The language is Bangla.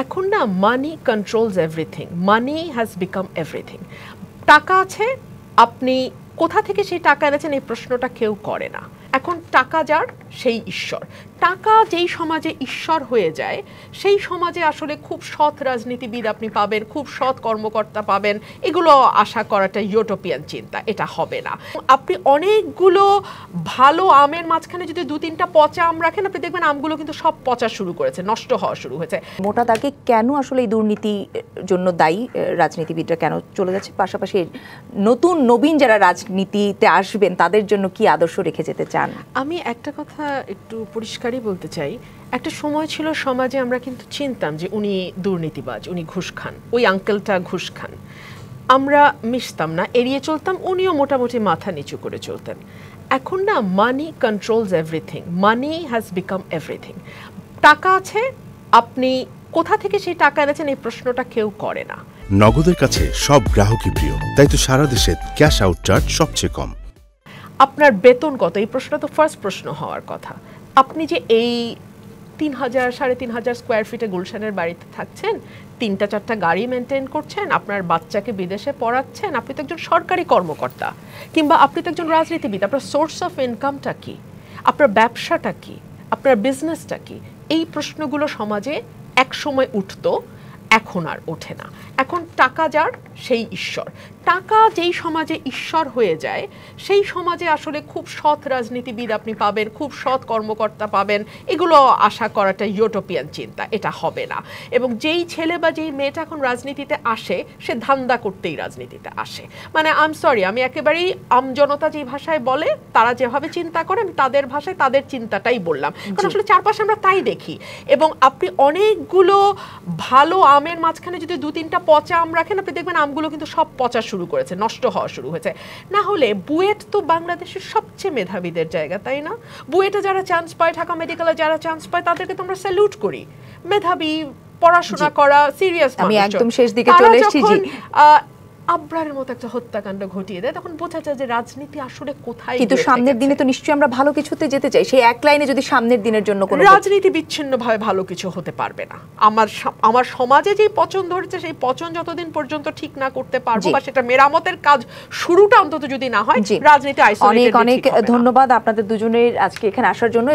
এখন না money controls everything, money has become everything. টাকা আছে, আপনি কোথা থেকে সেই টাকা এনেছেন এই প্রশ্নটা কেউ করে না। এখন টাকা যার সেই ঈশ্বর। টাকা যেই সমাজে ঈশ্বর হয়ে যায় সেই সমাজে আসলে খুব সৎ রাজনীতিবিদ আপনি পাবেন, খুব সৎ কর্মকর্তা পাবেন, এগুলো আশা করাটা ইউটোপিয়ান চিন্তা, এটা হবে না। আপনি অনেকগুলো ভালো আমের মাঝখানে যদি দু তিনটা পচা আম রাখেন, আপনি দেখবেন আমগুলো কিন্তু সব পচা শুরু করেছে, নষ্ট হওয়া শুরু হয়েছে। মোটা দাগে কেন আসলে এই দুর্নীতির জন্য দায়ী রাজনীতিবিদরা কেন চলে যাচ্ছে, পাশাপাশি নতুন নবীন যারা রাজনীতিতে আসবেন তাদের জন্য কি আদর্শ রেখে যেতে চান? আমি একটা কথা একটু পরিষ্কারই বলতে চাই, একটা সময় ছিল সমাজে আমরা কিন্তু চিনতাম যে উনি দুর্নীতিবাজ, উনি ঘুষ খান, ওই আঙ্কেলটা ঘুষ খান, আমরা মিশতাম না, এড়িয়ে চলতাম, উনিও মোটামুটি মাথা নিচু করে চলতেন। এখন না money controls everything, money has become everything. টাকা আছে, আপনি কোথা থেকে সেই টাকা এনেছেন এই প্রশ্নটা কেউ করে না। নগদের কাছে সব গ্রাহকই প্রিয়, তাই তো সারা দেশে ক্যাশ আউট চার্জ সবচেয়ে কম। আপনার বেতন কত, এই প্রশ্নটা তো ফার্স্ট প্রশ্ন হওয়ার কথা। আপনি যে এই 3,000 3,500 স্কোয়ার ফিটে গুলশানের বাড়িতে থাকছেন, 3-4টা গাড়ি মেনটেন করছেন, আপনার বাচ্চাকে বিদেশে পড়াচ্ছেন, আপনি তো একজন সরকারি কর্মকর্তা, কিংবা আপনি তো একজন রাজনীতিবিদ। আপনার সোর্স অফ ইনকামটা কি, আপনার ব্যবসাটা কি, আপনার বিজনেসটা কি? এই প্রশ্নগুলো সমাজে এক সময় উঠতো, এখন আর ওঠে না। এখন টাকা যার সেই ঈশ্বর। টাকা যেই সমাজে ঈশ্বর হয়ে যায় সেই সমাজে আসলে খুব সৎ রাজনীতিবিদ আপনি পাবেন, খুব সৎ কর্মকর্তা পাবেন, এগুলো আশা করাটা ইউটোপিয়ান চিন্তা, এটা হবে না। এবং যেই ছেলে বা যেই মেয়েটা এখন রাজনীতিতে আসে সে ধান্দা করতেই রাজনীতিতে আসে। মানে আই এম সরি, আমি একেবারেই আমজনতা যেই ভাষায় বলে, তারা যেভাবে চিন্তা করে, আমি তাদের ভাষায় তাদের চিন্তাটাই বললাম, কারণ আসলে চারপাশে আমরা তাই দেখি। এবং আপনি অনেকগুলো ভালো আমের মাঝখানে যদি দু তিনটা পচা আম রাখেন, আপনি দেখবেন আমগুলো কিন্তু সব পচা শুরু করেছে, নষ্ট হওয়া শুরু হয়েছে। না হলে বুয়েট তো বাংলাদেশের সবচেয়ে মেধাবীদের জায়গা, তাই না? বুয়েটে যারা চান্স পায়, ঢাকা মেডিকেলে যারা চান্স পায়, তাদেরকে তো আমরা স্যালুট করি। মেধাবী, পড়াশোনা করা, সিরিয়াস। আমি একদম শেষ দিকে চলে এসেছি। আবরারের মতো একটা হত্যাকাণ্ড ঘটিয়ে দেয়, তখন বোঝা যায় যে রাজনীতি আসলে কোথায়। কিন্তু সামনের দিনে তো নিশ্চয়ই আমরা ভালো কিছুতে যেতে চাই। সেই এক লাইনে যদি সামনের দিনের জন্য কোনো রাজনীতি বিচ্ছিন্নভাবে ভালো কিছু হতে পারবে না। আমার সমাজে যেই পচন ধরেছে সেই পচন যতদিন পর্যন্ত ঠিক না করতে পারবো, বা সেটা মেরামতের কাজ শুরুটা অন্তত যদি না হয়, রাজনীতি আইসোলেটেড। অনেক অনেক ধন্যবাদ আপনাদের দুজনের আজকে এখানে আসার জন্য।